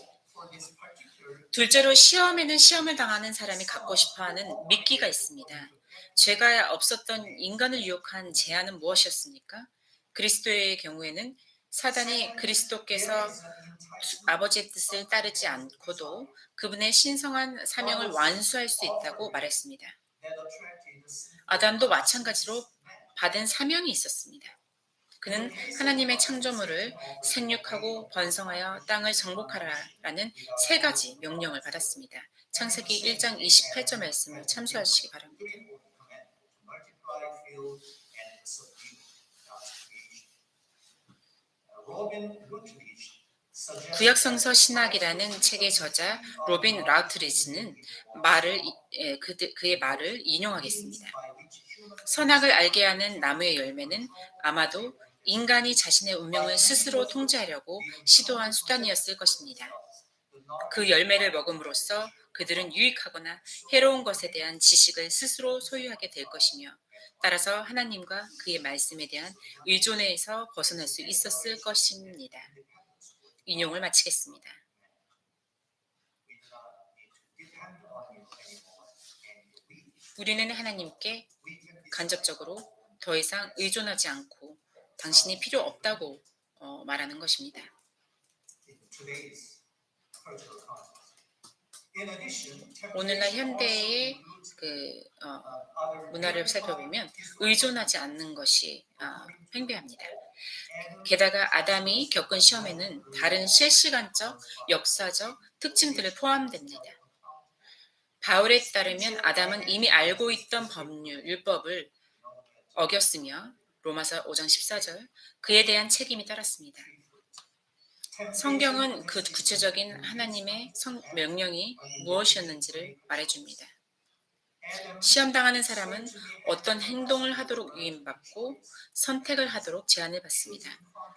둘째로 시험에는 시험을 당하는 사람이 갖고 싶어하는 미끼가 있습니다. 죄가 없었던 인간을 유혹한 제안은 무엇이었습니까? 그리스도의 경우에는 사단이 그리스도께서 아버지의 뜻을 따르지 않고도 그분의 신성한 사명을 완수할 수 있다고 말했습니다. 아담도 마찬가지로 받은 사명이 있었습니다. 그는 하나님의 창조물을 생육하고 번성하여 땅을 정복하라라는 세 가지 명령을 받았습니다. 창세기 1장 28절 말씀을 참조하시기 바랍니다. 구약성서 신학이라는 책의 저자 로빈 라우트리지는 그의 말을 인용하겠습니다. 선악을 알게 하는 나무의 열매는 아마도 인간이 자신의 운명을 스스로 통제하려고 시도한 수단이었을 것입니다. 그 열매를 먹음으로써 그들은 유익하거나 해로운 것에 대한 지식을 스스로 소유하게 될 것이며 따라서 하나님과 그의 말씀에 대한 의존에서 벗어날 수 있었을 것입니다. 인용을 마치겠습니다. 우리는 하나님께 간접적으로 더 이상 의존하지 않고 당신이 필요 없다고 말하는 것입니다. 오늘날 현대의 문화를 살펴보면 의존하지 않는 것이 횡배합니다. 게다가 아담이 겪은 시험에는 다른 실시간적, 역사적 특징들을 포함됩니다. 바울에 따르면 아담은 이미 알고 있던 율법을 어겼으며 로마서 5장 14절 그에 대한 책임이 따랐습니다. 성경은 그 구체적인 하나님의 명령이 무엇이었는지를 말해줍니다. 시험당하는 사람은 어떤 행동을 하도록 유인받고 선택을 하도록 제한을 받습니다.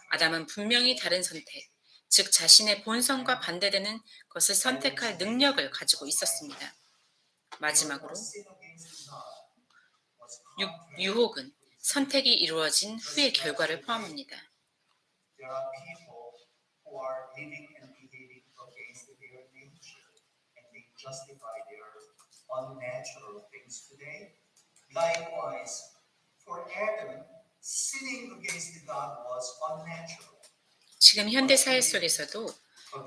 아담은 분명히 다른 선택, 즉 자신의 본성과 반대되는 것을 선택할 능력을 가지고 있었습니다. 마지막으로 유혹은 선택이 이루어진 후의 결과를 포함합니다. Unnatural things today. Likewise, for Adam, sinning against God was unnatural. 지금 현대 사회 속에서도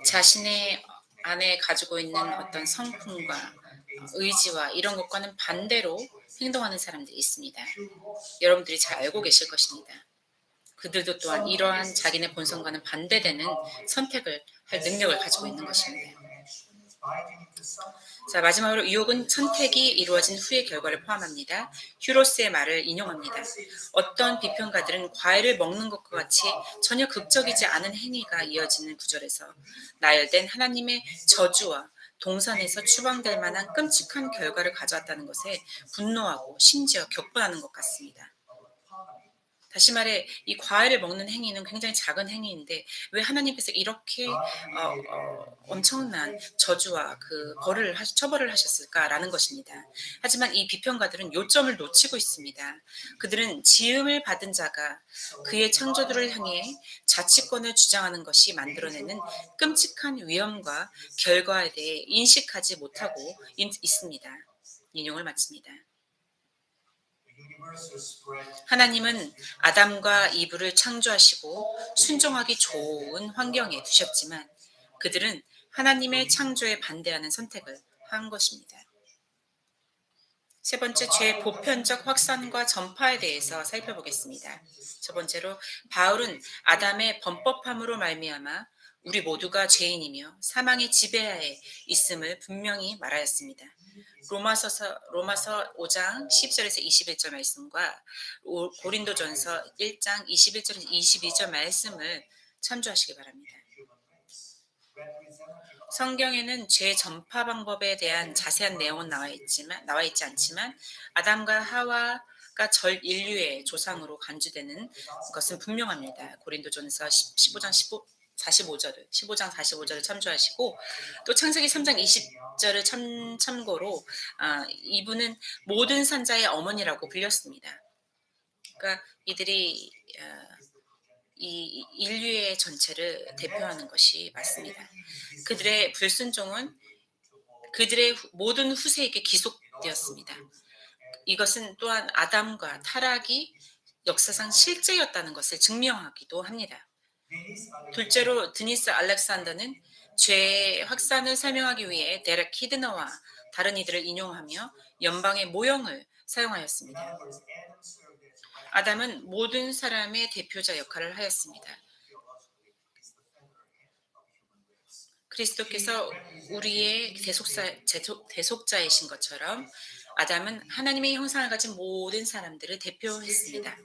자신의 안에 가지고 있는 어떤 성품과 의지와 이런 것과는 반대로 행동하는 사람들이 있습니다. 여러분들이 잘 알고 계실 것입니다. 그들도 또한 이러한 자기네 본성과는 반대되는 선택을 할 능력을 가지고 있는 것입니다. 자, 마지막으로 유혹은 선택이 이루어진 후의 결과를 포함합니다. 휴로스의 말을 인용합니다. 어떤 비평가들은 과일을 먹는 것과 같이 전혀 극적이지 않은 행위가 이어지는 구절에서 나열된 하나님의 저주와 동산에서 추방될 만한 끔찍한 결과를 가져왔다는 것에 분노하고 심지어 격분하는 것 같습니다. 다시 말해 이 과일을 먹는 행위는 굉장히 작은 행위인데 왜 하나님께서 이렇게 엄청난 저주와 그 처벌을 하셨을까라는 것입니다. 하지만 이 비평가들은 요점을 놓치고 있습니다. 그들은 지음을 받은 자가 그의 창조주를 향해 자치권을 주장하는 것이 만들어내는 끔찍한 위험과 결과에 대해 인식하지 못하고 있습니다. 인용을 마칩니다. 하나님은 아담과 이브를 창조하시고 순종하기 좋은 환경에 두셨지만 그들은 하나님의 창조에 반대하는 선택을 한 것입니다. 세 번째, 죄의 보편적 확산과 전파에 대해서 살펴보겠습니다. 첫 번째로 바울은 아담의 범법함으로 말미암아 우리 모두가 죄인이며 사망의 지배하에 있음을 분명히 말하였습니다. 로마서 5장 10절에서 21절 말씀과 고린도전서 1장 21절에서 22절 말씀을 참조하시기 바랍니다. 성경에는 죄 전파 방법에 대한 자세한 내용은 나와 있지 않지만 아담과 하와가 전 인류의 조상으로 간주되는 것은 분명합니다. 고린도전서 15장 45절을 참조하시고 또 창세기 3장 20절을 참고로 이분은 모든 산자의 어머니라고 불렸습니다. 그러니까 이들이 이 인류의 전체를 대표하는 것이 맞습니다. 그들의 불순종은 그들의 모든 후세에게 기속되었습니다. 이것은 또한 아담과 타락이 역사상 실제였다는 것을 증명하기도 합니다. 둘째로 드니스 알렉산더는 죄의 확산을 설명하기 위해 데렉 키드너와 다른 이들을 인용하며 연방의 모형을 사용하였습니다. 아담은 모든 사람의 대표자 역할을 하였습니다. 그리스도께서 우리의 대속자이신 것처럼 아담은 하나님의 형상을 가진 모든 사람들을 대표했습니다.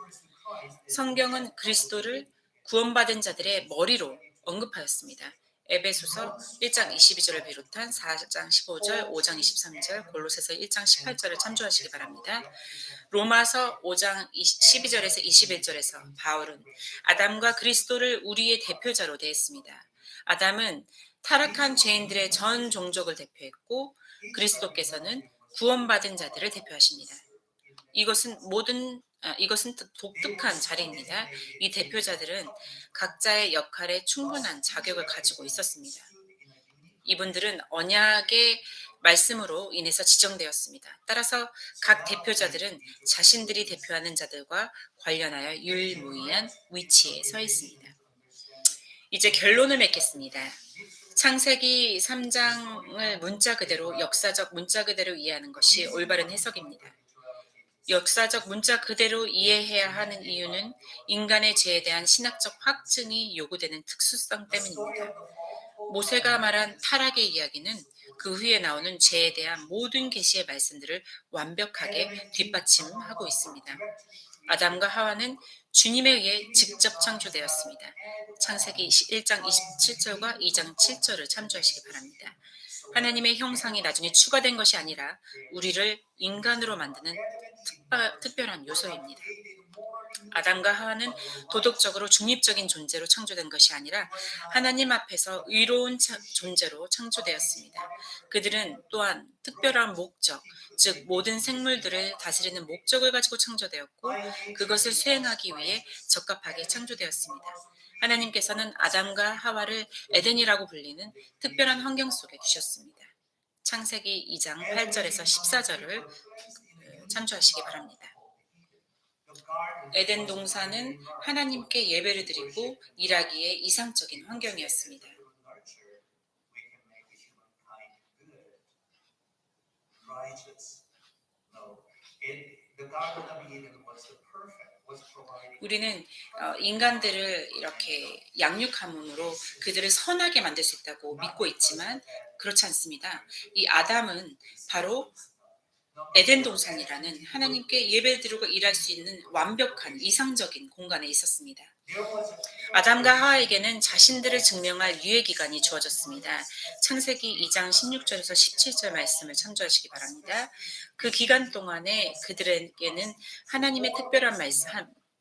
성경은 그리스도를 구원받은 자들의 머리로 언급하였습니다. 에베소서 1장 22절을 비롯한 4장 15절, 5장 23절, 골로새서 1장 18절을 참조하시기 바랍니다. 로마서 5장 12절에서 21절에서 바울은 아담과 그리스도를 우리의 대표자로 대했습니다. 아담은 타락한 죄인들의 전 종족을 대표했고 그리스도께서는 구원받은 자들을 대표하십니다. 이것은 독특한 자리입니다. 이 대표자들은 각자의 역할에 충분한 자격을 가지고 있었습니다. 이분들은 언약의 말씀으로 인해서 지정되었습니다. 따라서 각 대표자들은 자신들이 대표하는 자들과 관련하여 유일무이한 위치에 서 있습니다. 이제 결론을 맺겠습니다. 창세기 3장을 문자 그대로 역사적 문자 그대로 이해하는 것이 올바른 해석입니다. 역사적 문자 그대로 이해해야 하는 이유는 인간의 죄에 대한 신학적 확증이 요구되는 특수성 때문입니다. 모세가 말한 타락의 이야기는 그 후에 나오는 죄에 대한 모든 계시의 말씀들을 완벽하게 뒷받침하고 있습니다. 아담과 하와는 주님에 의해 직접 창조되었습니다. 창세기 1장 27절과 2장 7절을 참조하시기 바랍니다. 하나님의 형상이 나중에 추가된 것이 아니라 우리를 인간으로 만드는 특별한 요소입니다. 아담과 하와는 도덕적으로 중립적인 존재로 창조된 것이 아니라 하나님 앞에서 의로운 존재로 창조되었습니다. 그들은 또한 특별한 목적, 즉 모든 생물들을 다스리는 목적을 가지고 창조되었고 그것을 수행하기 위해 적합하게 창조되었습니다. 하나님께서는 아담과 하와를 에덴이라고 불리는 특별한 환경 속에 두셨습니다. 창세기 2장 8절에서 14절을 참조하시기 바랍니다. 에덴 동산은 하나님께 예배를 드리고 일하기에 이상적인 환경이었습니다. The Garden of Eden was the perfect, was providing. 우리는 인간들을 이렇게 양육함으로 그들을 선하게 만들 수 있다고 믿고 있지만 그렇지 않습니다. 이 아담은 바로 에덴 동산이라는 하나님께 예배드리고 일할 수 있는 완벽한 이상적인 공간에 있었습니다. 아담과 하와에게는 자신들을 증명할 유예 기간이 주어졌습니다. 창세기 2장 16절에서 17절 말씀을 참조하시기 바랍니다. 그 기간 동안에 그들에게는 하나님의 특별한 말씀,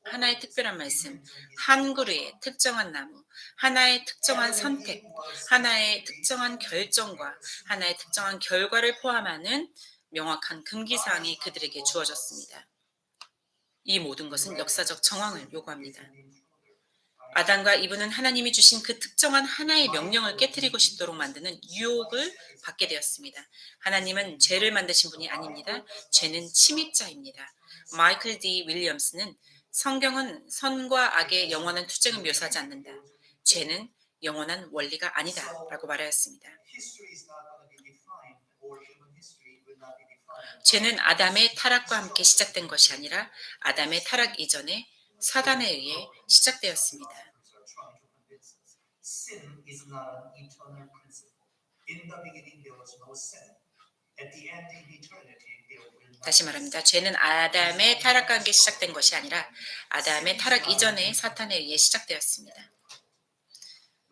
하나의 특별한 말씀, 한 그루의 특정한 나무, 하나의 특정한 선택, 하나의 특정한 결정과 하나의 특정한 결과를 포함하는 명확한 금기사항이 그들에게 주어졌습니다. 이 모든 것은 역사적 정황을 요구합니다. 아담과 이브는 하나님이 주신 그 특정한 하나의 명령을 깨뜨리고 싶도록 만드는 유혹을 받게 되었습니다. 하나님은 죄를 만드신 분이 아닙니다. 죄는 침입자입니다. 마이클 D. 윌리엄스는 성경은 선과 악의 영원한 투쟁을 묘사하지 않는다. 죄는 영원한 원리가 아니다 라고 말하였습니다. 죄는 아담의 타락과 함께 시작된 것이 아니라 아담의 타락 이전에 사단에 의해 시작되었습니다. Sin is not an eternal principle. In the beginning there was no sin. At the end in eternity there will not. 다시 말합니다. 죄는 아담의 타락과 함께 시작된 것이 아니라 아담의 타락 이전에 사탄에 의해 시작되었습니다.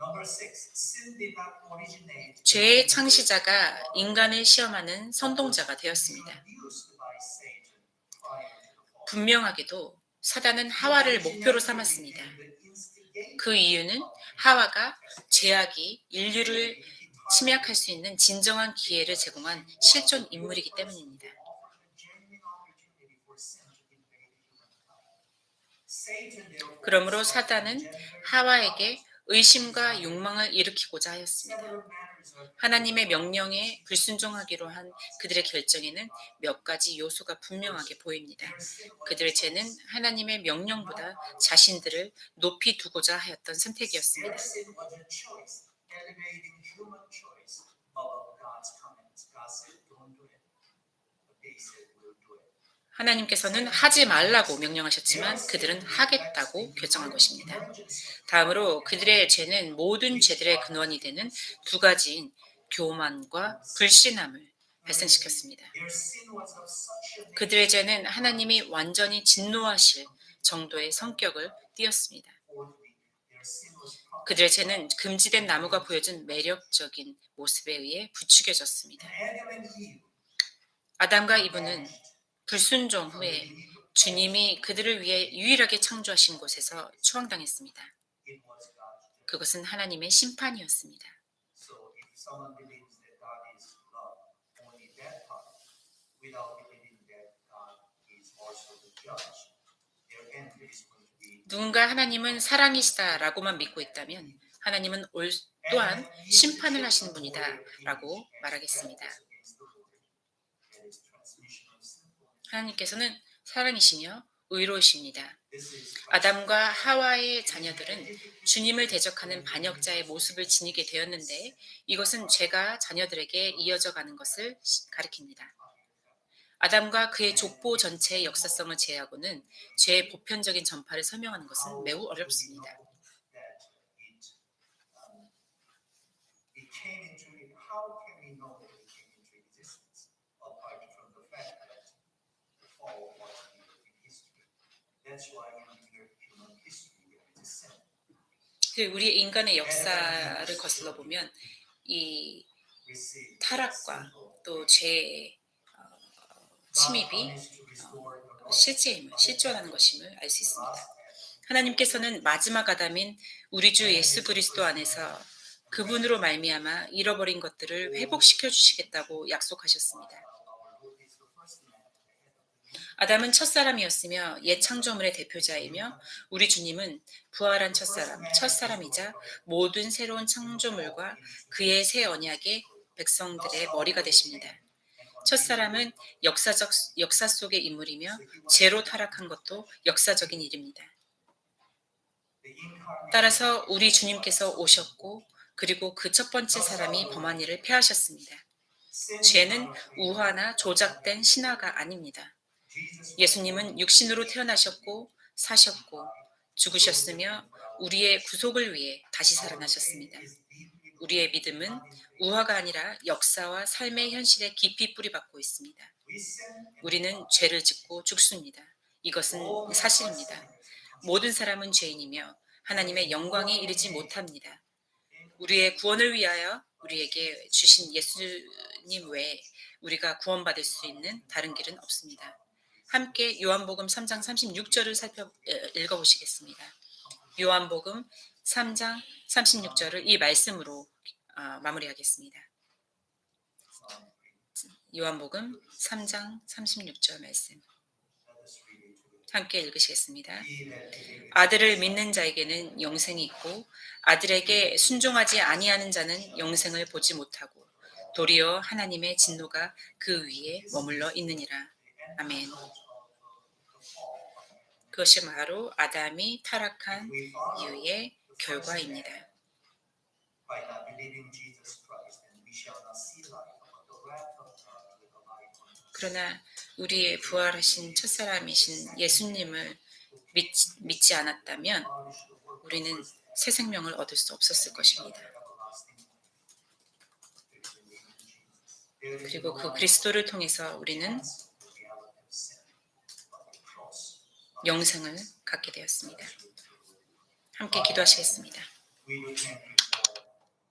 Number 6. Sin did not originate. 죄의 창시자가 인간을 시험하는 선동자가 되었습니다. Used by Satan prior to the fall. 분명하게도 사단은 하와를 목표로 삼았습니다. 그 이유는 하와가 죄악이 인류를 침략할 수 있는 진정한 기회를 제공한 실존 인물이기 때문입니다. 그러므로 사단은 하와에게 의심과 욕망을 일으키고자 하였습니다. 하나님의 명령에 불순종하기로 한 그들의 결정에는 몇 가지 요소가 분명하게 보입니다. 그들의 죄는 하나님의 명령보다 자신들을 높이 두고자 하였던 선택이었습니다. Their sin was a choice, elevating human choice above God's commands. God said, "Don't do it," but they said, "We'll do it." 하나님께서는 하지 말라고 명령하셨지만 그들은 하겠다고 결정한 것입니다. 다음으로 그들의 죄는 모든 죄들의 근원이 되는 두 가지인 교만과 불신함을 발생시켰습니다. Their sin was of such a nature 그들의 죄는 하나님이 완전히 진노하실 정도의 성격을 띠었습니다. fourthly, their sin was prompted. 그들의 죄는 금지된 나무가 보여준 매력적인 모습에 의해 부추겨졌습니다. Adam and Eve 아담과 이브는 불순종 후에 주님이 그들을 위해 유일하게 창조하신 곳에서 추앙당했습니다. it was God's judgment. 그것은 하나님의 심판이었습니다. So if someone believes that God is love, only that part, without believing that God is also the judge, their end is going to be. 누군가 하나님은 사랑이시다라고만 믿고 있다면 하나님은 또한 심판을 하시는 분이다라고 말하겠습니다. 하나님께서는 사랑이시며 의로우십니다. 아담과 하와의 자녀들은 주님을 대적하는 반역자의 모습을 지니게 되었는데 이것은 죄가 자녀들에게 이어져 가는 것을 가리킵니다. 아담과 그의 족보 전체의 역사성을 제외하고는 죄의 보편적인 전파를 설명하는 것은 매우 어렵습니다. It came into how can we know that it came into existence apart from the fact that the fall was in history? That's why in human history there is a sin. 우리 인간의 역사를 거슬러 보면 이 Receive 타락과 또 죄의 침입이 실제임을 실존하는 것임을 알 수 있습니다. 하나님께서는 마지막 아담인 우리 주 예수 그리스도 안에서 그분으로 말미암아 잃어버린 것들을 회복시켜 주시겠다고 약속하셨습니다. 아담은 첫사람이었으며 옛 창조물의 대표자이며 우리 주님은 부활한 첫사람이자 모든 새로운 창조물과 그의 새 언약의 백성들의 머리가 되십니다. 첫사람은 역사 속의 인물이며 죄로 타락한 것도 역사적인 일입니다. 따라서 우리 주님께서 오셨고 그리고 그 첫 번째 사람이 범한 일을 폐하셨습니다. 죄는 우화나 조작된 신화가 아닙니다. 예수님은 육신으로 태어나셨고 사셨고 죽으셨으며 우리의 구속을 위해 다시 살아나셨습니다. 우리의 믿음은 우화가 아니라 역사와 삶의 현실에 깊이 뿌리박고 있습니다. 우리는 죄를 짓고 죽습니다. 이것은 사실입니다. 모든 사람은 죄인이며 하나님의 영광에 이르지 못합니다. 우리의 구원을 위하여 우리에게 주신 예수님 외에 우리가 구원받을 수 있는 다른 길은 없습니다. 함께 요한복음 3장 36절을 읽어보시겠습니다. 요한복음 3장 36절을 이 말씀으로 마무리하겠습니다. 요한복음 3장 36절 말씀 함께 읽으시겠습니다. 아들을 믿는 자에게는 영생이 있고 아들에게 순종하지 아니하는 자는 영생을 보지 못하고 도리어 하나님의 진노가 그 위에 머물러 있느니라. 아멘. 그것이 바로 아담이 타락한 이유의 결과입니다. By not believing Jesus Christ, and we shall not see life, but the wrath of God will abide on us. 그러나 우리의 부활하신 첫사람이신 예수님을 믿지 않았다면 우리는 새 생명을 얻을 수 없었을 것입니다. 그리고 그 그리스도를 통해서 우리는 영생을 갖게 되었습니다. 함께 기도하시겠습니다. We will thank you.